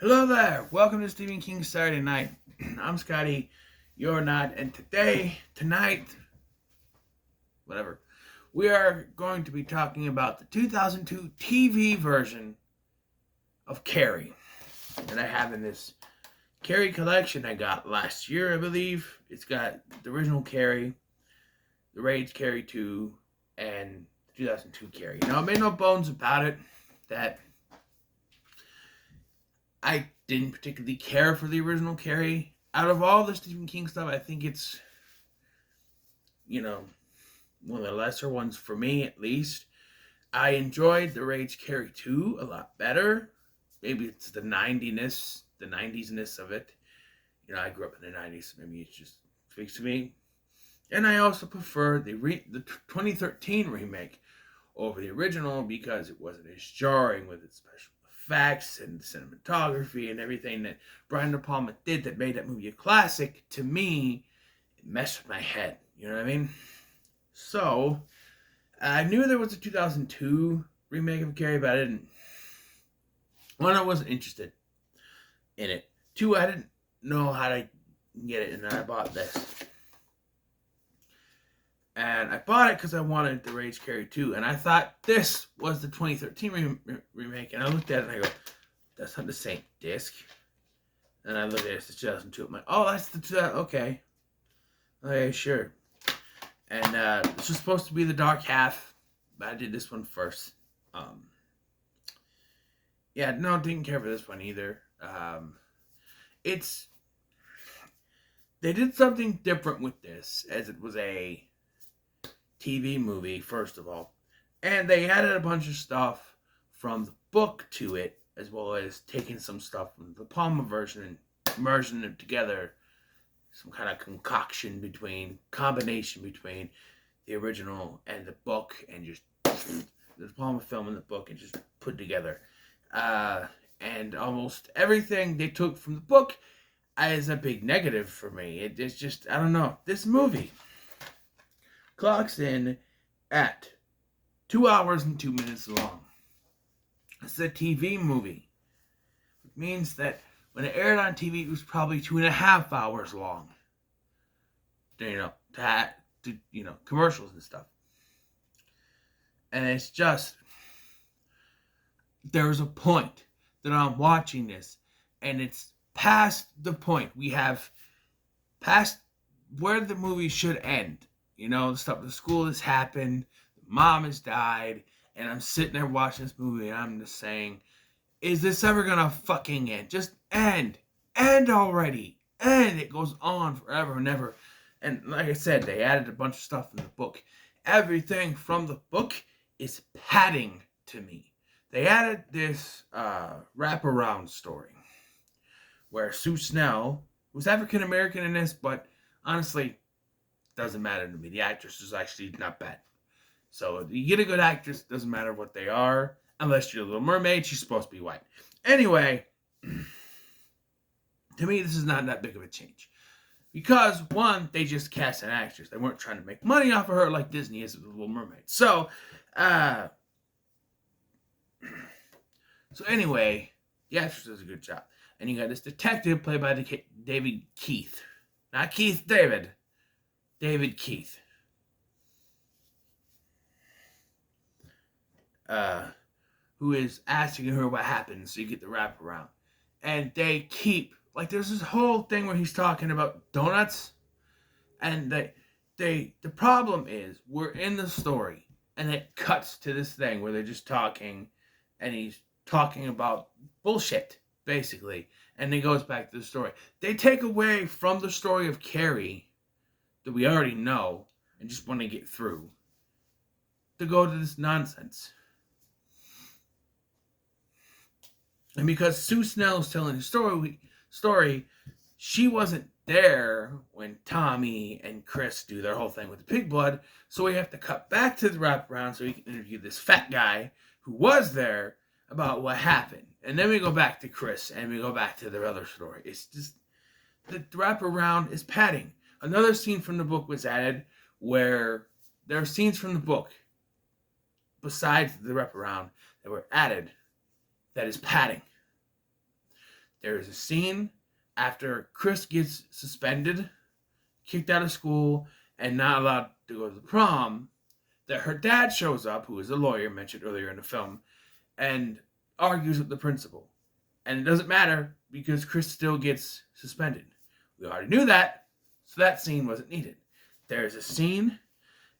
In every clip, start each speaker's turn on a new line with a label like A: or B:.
A: Hello there. Welcome to Stephen King's Saturday Night. I'm Scotty. You're not. And tonight, whatever, we are going to be talking about the 2002 TV version of Carrie that I have in this Carrie collection I got last year, I believe. It's got the original Carrie, the Rage Carrie 2, and 2002 Carrie. Now, I made no bones about it that I didn't particularly care for the original Carrie. Out of all the Stephen King stuff, I think it's, you know, one of the lesser ones for me at least. I enjoyed the Rage Carrie 2 a lot better. Maybe it's the 90s-ness of it. I grew up in the 90s, so maybe it just speaks to me. And I also prefer the 2013 remake over the original because it wasn't as jarring with its special effects and cinematography and everything that Brian De Palma did that made that movie a classic. To me, it messed with my head. You know what I mean? So, I knew there was a 2002 remake of Carrie, but I didn't. One, I wasn't interested in it. Two, I didn't know how to get it, and then I bought this. And I bought it because I wanted the Rage Carrie 2, and I thought this was the 2013 remake, and I looked at it and I go, that's not the same disc. And I looked at it, it's the 2002. I'm like, oh, that's the 2000, okay. Okay, sure. And this was supposed to be the dark half, but I did this one first. Yeah, no, didn't care for this one either. They did something different with this, as it was a TV movie, first of all. And they added a bunch of stuff from the book to it, as well as taking some stuff from the Palma version and merging it together. Some kind of combination between the original and the book, and just the Palma film and the book, and just put together. And almost everything they took from the book is a big negative for me. It's just, I don't know. This movie clocks in at 2 hours and 2 minutes long. It's a TV movie. It means that when it aired on TV, it was probably 2.5 hours long. Commercials and stuff. And it's just, there's a point that I'm watching this, and it's past the point. We have past where the movie should end. The stuff, the school has happened, the mom has died, and I'm sitting there watching this movie, and I'm just saying, is this ever gonna fucking end? Just end. End already. End. It goes on forever and ever. And like I said, they added a bunch of stuff in the book. Everything from the book is padding to me. They added this wraparound story where Sue Snell, who's African American in this, but honestly, doesn't matter to me. The actress is actually not bad. So you get a good actress, doesn't matter what they are, unless you're a Little Mermaid, she's supposed to be white. Anyway, to me, this is not that big of a change. Because, one, they just cast an actress. They weren't trying to make money off of her like Disney is with the Little Mermaid. So anyway, the actress does a good job. And you got this detective played by David Keith. Not Keith David. David Keith. Who is asking her what happened, so you get the wraparound. And they keep, there's this whole thing where he's talking about donuts, and the problem is, we're in the story, and it cuts to this thing where they're just talking, and he's talking about bullshit, basically, and then goes back to the story. They take away from the story of Carrie, that we already know, and just want to get through, to go to this nonsense. And because Sue Snell is telling the story, she wasn't there when Tommy and Chris do their whole thing with the pig blood, so we have to cut back to the wraparound so we can interview this fat guy who was there about what happened. And then we go back to Chris, and we go back to their other story. It's just, the wraparound is padding. Another scene from the book was added where there are scenes from the book, besides the wraparound, that were added that is padding. There is a scene after Chris gets suspended, kicked out of school, and not allowed to go to the prom, that her dad shows up, who is a lawyer mentioned earlier in the film, and argues with the principal. And it doesn't matter because Chris still gets suspended. We already knew that, so that scene wasn't needed. There's a scene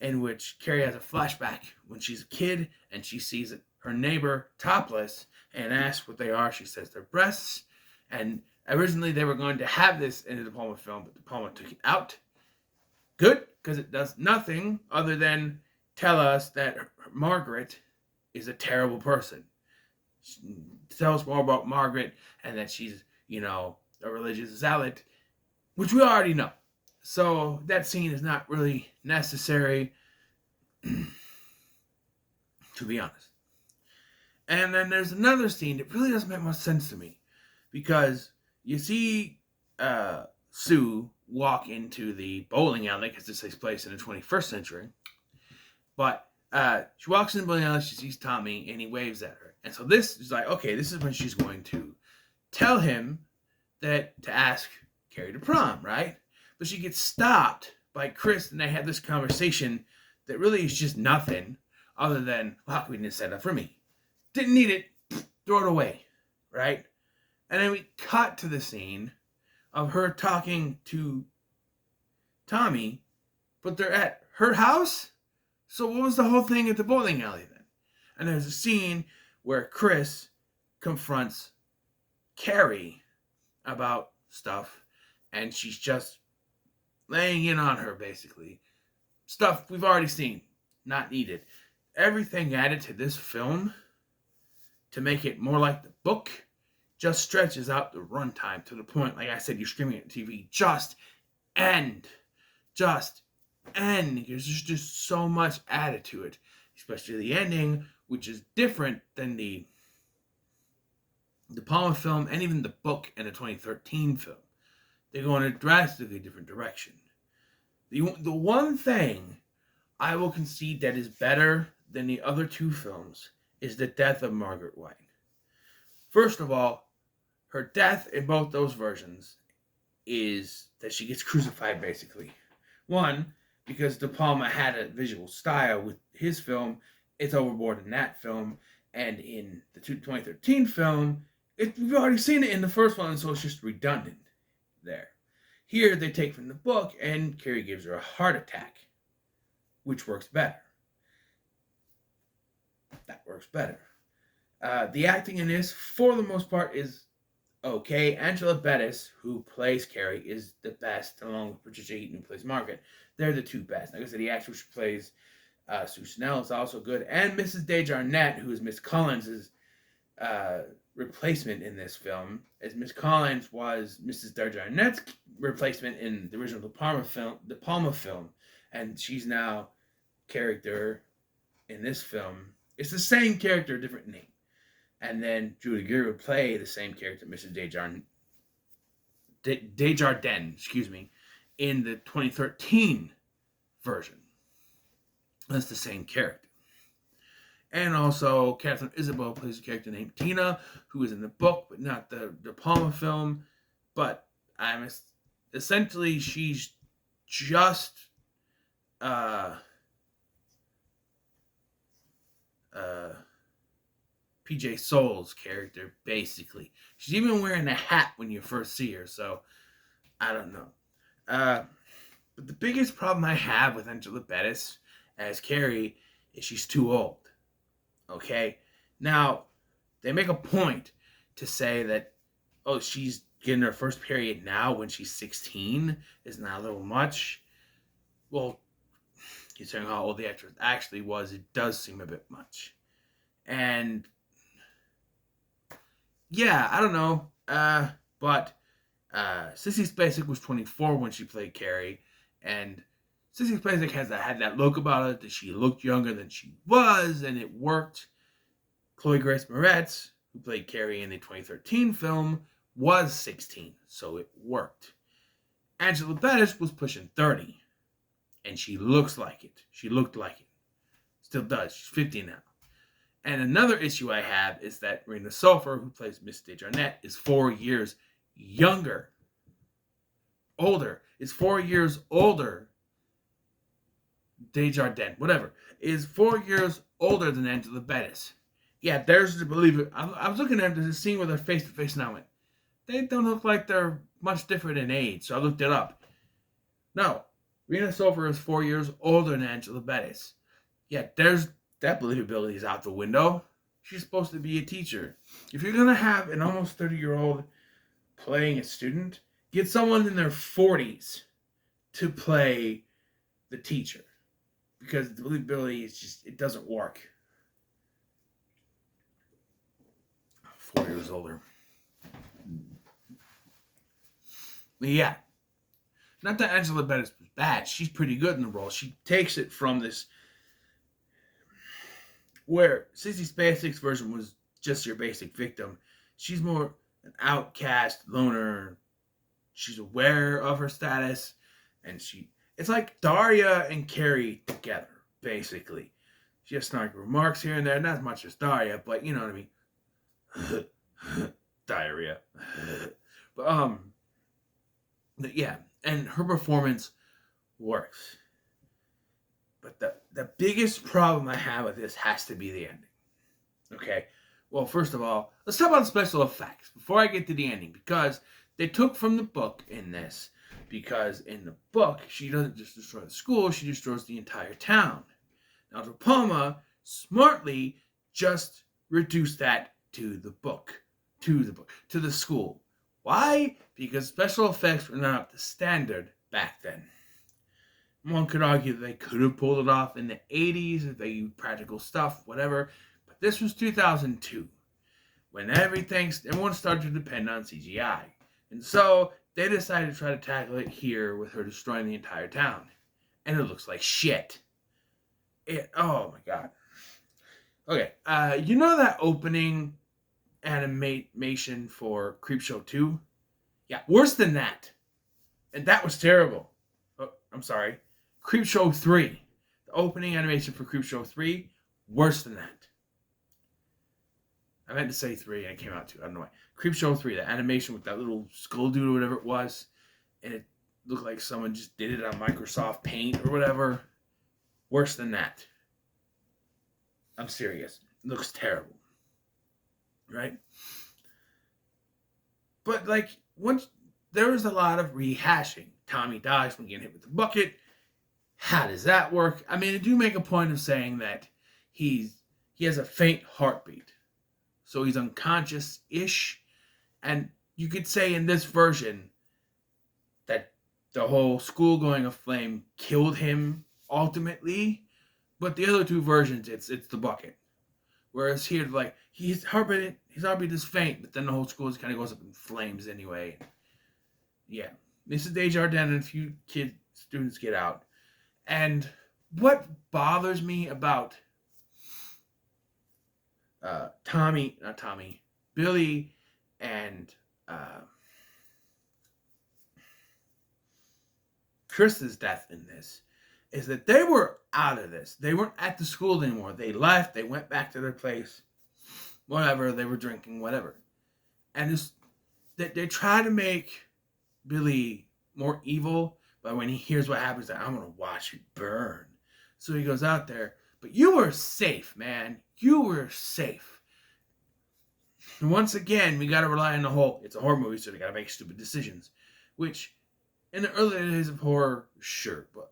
A: in which Carrie has a flashback when she's a kid and she sees her neighbor topless and asks what they are. She says they're breasts. And originally they were going to have this in the De Palma film, but De Palma took it out. Good, because it does nothing other than tell us that Margaret is a terrible person. Tell us more about Margaret and that she's, a religious zealot, which we already know. So that scene is not really necessary, to be honest. And then there's another scene that really doesn't make much sense to me, because you see Sue walk into the bowling alley, because this takes place in the 21st century. But she walks in the bowling alley, she sees Tommy, and he waves at her. And so this is like, okay, this is when she's going to tell him to ask Carrie to prom, right? But she gets stopped by Chris, and they have this conversation that really is just nothing other than, well, how come we didn't set up for me? Didn't need it, throw it away, right? And then we cut to the scene of her talking to Tommy, but they're at her house? So what was the whole thing at the bowling alley then? And there's a scene where Chris confronts Carrie about stuff, and she's just laying in on her, basically. Stuff we've already seen, not needed. Everything added to this film to make it more like the book just stretches out the runtime to the point, like I said, you're screaming at TV, just end. Just end. Because there's just so much added to it, especially the ending, which is different than the Palma film and even the book and the 2013 film. They go in a drastically different direction. The one thing I will concede that is better than the other two films is the death of Margaret White. First of all, her death in both those versions is that she gets crucified, basically. One, because De Palma had a visual style with his film. It's overboard in that film. And in the 2013 film, we've already seen it in the first one, so it's just redundant there. Here, they take from the book, and Carrie gives her a heart attack, which works better. That works better. The acting in this, for the most part, is okay. Angela Bettis, who plays Carrie, is the best, along with Patricia Heaton, who plays Margaret. They're the two best. Like I said, the actress who plays Sue Snell is also good. And Mrs. Desjardins, who is Miss Collins' replacement in this film, as Miss Collins was Mrs. Desjardins' replacement in the original De Palma film, and she's now character in this film. It's the same character, different name. And then Julie Greer would play the same character, Mrs. Desjardins, in the 2013 version. That's the same character. And also, Catherine Isabel plays a character named Tina, who is in the book, but not the De Palma film. But essentially, she's just PJ Soul's character, basically. She's even wearing a hat when you first see her, so I don't know. But the biggest problem I have with Angela Bettis as Carrie is she's too old. Okay? Now, they make a point to say that, oh, she's getting her first period now when she's 16. Isn't that a little much? Well, considering how old the actress actually was, it does seem a bit much. And yeah, I don't know. But Sissy Spacek was 24 when she played Carrie, and Sissy Spacek had that look about it that she looked younger than she was, and it worked. Chloe Grace Moretz, who played Carrie in the 2013 film, was 16, so it worked. Angela Bettis was pushing 30, and she looks like it. She looked like it. Still does. She's 50 now. And another issue I have is that Rena Sulphur, who plays Miss Desjardins, is 4 years younger, is 4 years older. Desjardins, whatever, is 4 years older than Angela Bettis. Yeah, there's to believe it. I was looking at the scene where they're face to face, and I went, they don't look like they're much different in age. So I looked it up. No, Rena Sulphur is 4 years older than Angela Bettis. Yeah, there's that believability is out the window. She's supposed to be a teacher. If you're gonna have an almost 30-year-old playing a student, get someone in their 40s to play the teacher, because the believability is just, it doesn't work. 4 years older. But yeah, not that Angela Bettis was bad. She's pretty good in the role. She takes it from this, where Sissy Spacek's version was just your basic victim. She's more an outcast, loner. She's aware of her status, and it's like Daria and Carrie together, basically. She has snarky remarks here and there, not as much as Daria, but you know what I mean. Diarrhea. But yeah, and her performance works. But the biggest problem I have with this has to be the ending. Okay? Well, first of all, let's talk about special effects before I get to the ending, because they took from the book in this. Because in the book, she doesn't just destroy the school, she destroys the entire town. Now, De Palma smartly just reduced that to the school. Why? Because special effects were not up to standard back then. One could argue that they could have pulled it off in the 80s if they used practical stuff, whatever. But this was 2002, when everyone started to depend on CGI. And so they decided to try to tackle it here with her destroying the entire town. And it looks like shit. Oh my god. Okay, you know that opening animation for Creepshow 2? Yeah, worse than that. And that was terrible. Oh, I'm sorry. Creepshow 3. The opening animation for Creepshow 3, worse than that. I meant to say 3 and it came out 2. I don't know why. Creepshow 3, the animation with that little skull dude or whatever it was, and it looked like someone just did it on Microsoft Paint or whatever. Worse than that. I'm serious. It looks terrible. Right? But once there was a lot of rehashing. Tommy dies from getting hit with the bucket. How does that work? I mean, they do make a point of saying that he has a faint heartbeat. So he's unconscious-ish. And you could say in this version that the whole school going aflame killed him ultimately. But the other two versions, it's the bucket. Whereas here, his heartbeat is faint, but then the whole school just kind of goes up in flames anyway. Yeah. Mrs. Desjardins and a few students get out. And what bothers me about Billy and Chris's death in this is that they were out of this. They weren't at the school anymore. They left. They went back to their place. Whatever. They were drinking, whatever. And they try to make Billy more evil, but when he hears what happens, I'm going to watch you burn. So he goes out there. But you were safe, man. You were safe. And once again, we got to rely on the whole, it's a horror movie, so they got to make stupid decisions. Which, in the early days of horror, sure. But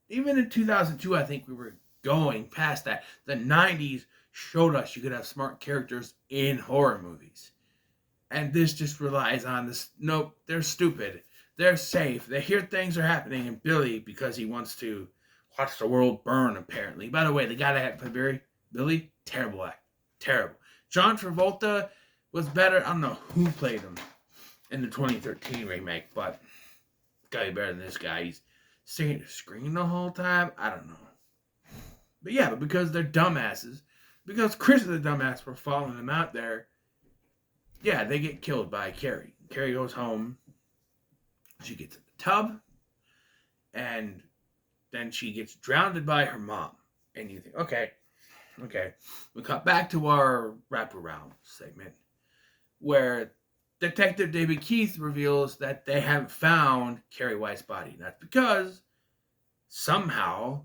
A: even in 2002, I think we were going past that. The 90s showed us you could have smart characters in horror movies. And this just relies on this. Nope, they're stupid. They're safe. They hear things are happening. And Billy, because he wants to watch the world burn, apparently. By the way, the guy that had played Billy, terrible act. Terrible. John Travolta was better. I don't know who played him in the 2013 remake, but gotta be better than this guy. He's singing at the screen the whole time. I don't know. But because they're dumbasses, because Chris is a dumbass for following them out there, yeah, they get killed by Carrie. Carrie goes home. She gets in the tub. And then she gets drowned by her mom. And you think, okay, Okay, we cut back to our wraparound segment where Detective David Keith reveals that they haven't found Carrie White's body. That's because somehow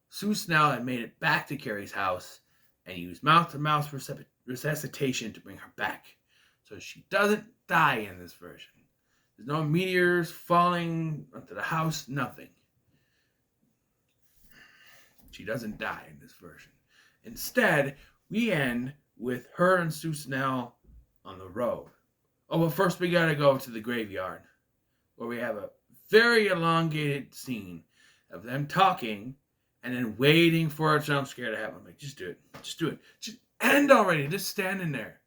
A: Sue Snell had made it back to Carrie's house and used mouth-to-mouth resuscitation to bring her back. So she doesn't die in this version. There's no meteors falling onto the house, nothing. She doesn't die in this version. Instead, we end with her and Sue Snell on the road. Oh, but first we gotta go to the graveyard, where we have a very elongated scene of them talking and then waiting for a jump scare to happen. I'm like, just do it. Just do it. Just end already. Just standing there.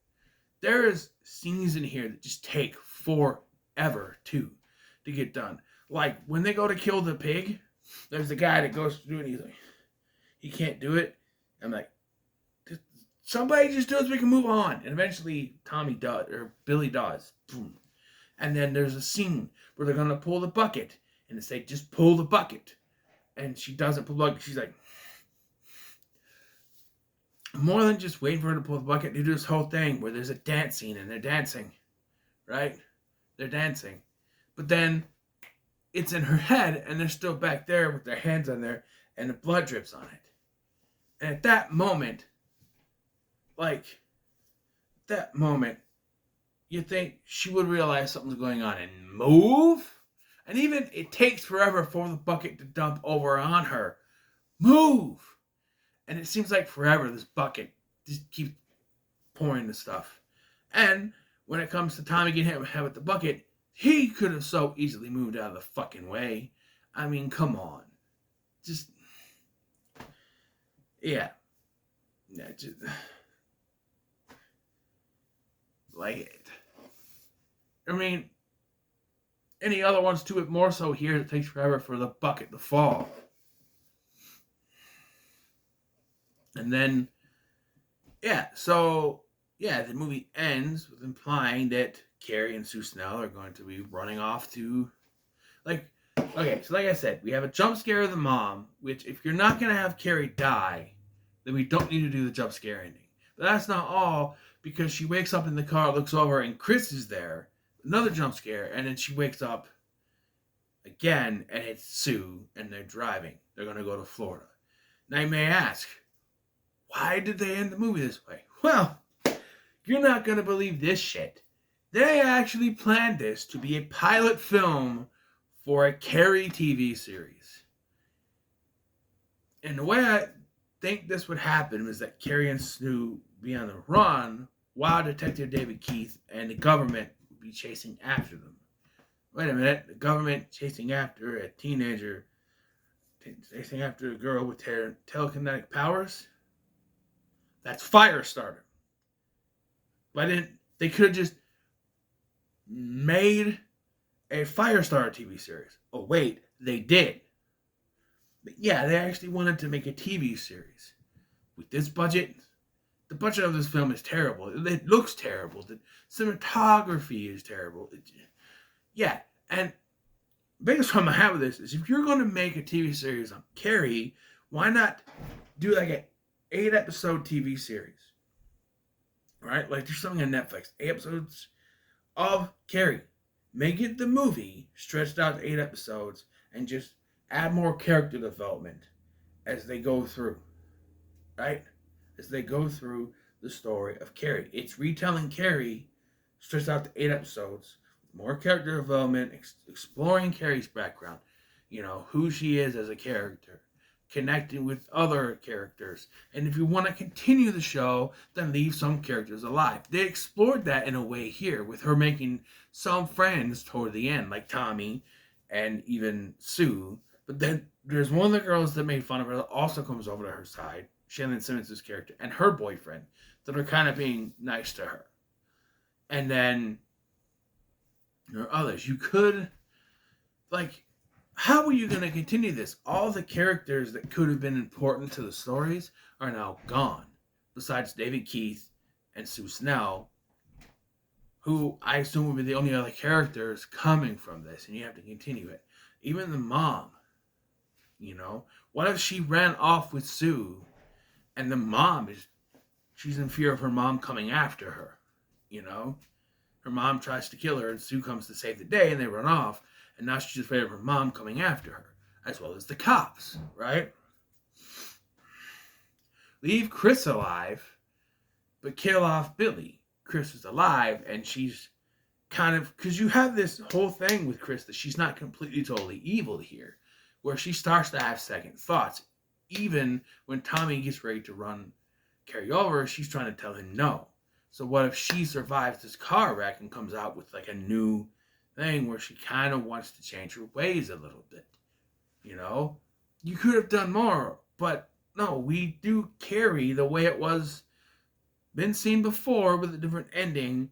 A: There is scenes in here that just take forever to get done. Like when they go to kill the pig, there's a guy that goes to do it. He's like, he can't do it. I'm like, somebody just do it so we can move on. And eventually Tommy does, or Billy does. Boom. And then there's a scene where they're going to pull the bucket. And they say, just pull the bucket. And she doesn't pull the bucket. She's like, more than just waiting for her to pull the bucket, they do this whole thing where there's a dance scene and they're dancing. Right? They're dancing. But then it's in her head and they're still back there with their hands on there and the blood drips on it. And at that moment, you think she would realize something's going on and move. And even it takes forever for the bucket to dump over on her. Move! And it seems like forever this bucket just keeps pouring the stuff. And when it comes to Tommy getting hit with the bucket, he could have so easily moved out of the fucking way. I mean, come on. Just... Yeah. Yeah, just... Like it. I mean, any other ones to it more so here, it takes forever for the bucket to fall. And then, the movie ends with implying that Carrie and Sue Snell are going to be running off to, like I said, we have a jump scare of the mom, which if you're not going to have Carrie die, then we don't need to do the jump scare ending. But that's not all, because she wakes up in the car, looks over, and Chris is there. Another jump scare, and then she wakes up again, and it's Sue, and they're driving. They're going to go to Florida. Now you may ask, why did they end the movie this way? Well, you're not going to believe this shit. They actually planned this to be a pilot film for a Carrie TV series. And the way I think this would happen was that Carrie and Sue be on the run while Detective David Keith and the government would be chasing after them. Wait a minute, the government chasing after a teenager, chasing after a girl with telekinetic powers? That's Firestarter. But they could have just made a Firestarter TV series. Oh wait, they did. But yeah, they actually wanted to make a TV series. With this budget, the budget of this film is terrible. It looks terrible. The cinematography is terrible. And the biggest problem I have with this is if you're going to make a TV series on Carrie, why not do like an 8-episode TV series? Right? Like there's something on Netflix. 8 episodes of Carrie. Make it the movie stretched out to 8 episodes and just add more character development as they go through. Right? As they go through the story of Carrie. It's retelling Carrie stretched out to 8 episodes. More character development, exploring Carrie's background. You know, who she is as a character. Connecting with other characters. And if you want to continue the show, then leave some characters alive. They explored that in a way here, with her making some friends toward the end, like Tommy and even Sue. But then there's one of the girls that made fun of her that also comes over to her side, Shannon Simmons' character, and her boyfriend, that are kind of being nice to her. And then there are others. You could, how are you going to continue this? All the characters that could have been important to the stories are now gone. Besides David Keith and Sue Snell, who I assume will be the only other characters coming from this, and you have to continue it. Even the mom, you know. What if she ran off with Sue And the mom she's in fear of her mom coming after her, you know? Her mom tries to kill her, and Sue comes to save the day, and they run off. And now she's afraid of her mom coming after her, as well as the cops, right? Leave Chris alive, but kill off Billy. Chris is alive, and she's kind of, because you have this whole thing with Chris that she's not completely totally evil here, where she starts to have second thoughts. Even when Tommy gets ready to run Carrie over, she's trying to tell him no. So what if she survives this car wreck and comes out with like a new thing where she kind of wants to change her ways a little bit? You know? You could have done more, but no, we do Carrie the way it was been seen before with a different ending,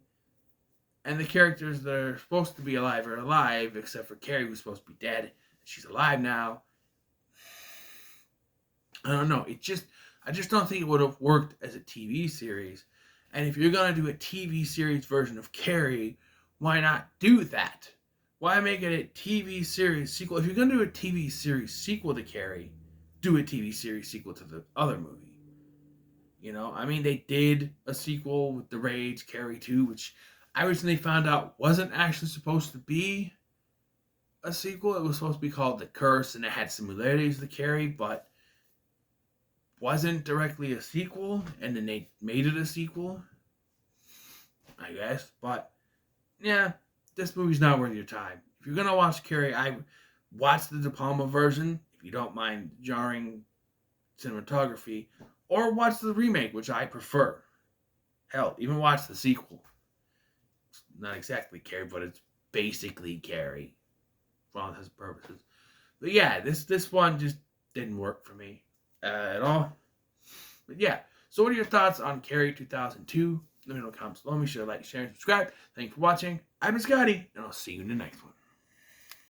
A: and the characters that are supposed to be alive are alive, except for Carrie, who's supposed to be dead. She's alive now. I don't know. I just don't think it would have worked as a TV series. And if you're going to do a TV series version of Carrie, why not do that? Why make it a TV series sequel? If you're going to do a TV series sequel to Carrie, do a TV series sequel to the other movie. You know, I mean, they did a sequel with The Rage, Carrie 2, which I recently found out wasn't actually supposed to be a sequel. It was supposed to be called The Curse, and it had similarities to Carrie, but wasn't directly a sequel, and then they made it a sequel, I guess. But yeah, this movie's not worth your time. If you're gonna watch Carrie, I watch the De Palma version if you don't mind jarring cinematography, or watch the remake, which I prefer. Hell, even watch the sequel. It's not exactly Carrie, but it's basically Carrie for all intents and purposes. But yeah, this one just didn't work for me at all. But yeah, so what are your thoughts on Carrie 2002? Let me know in the comments below. Be sure to like, share, and subscribe. Thanks for watching. I've been Scotty, and I'll see you in the next one.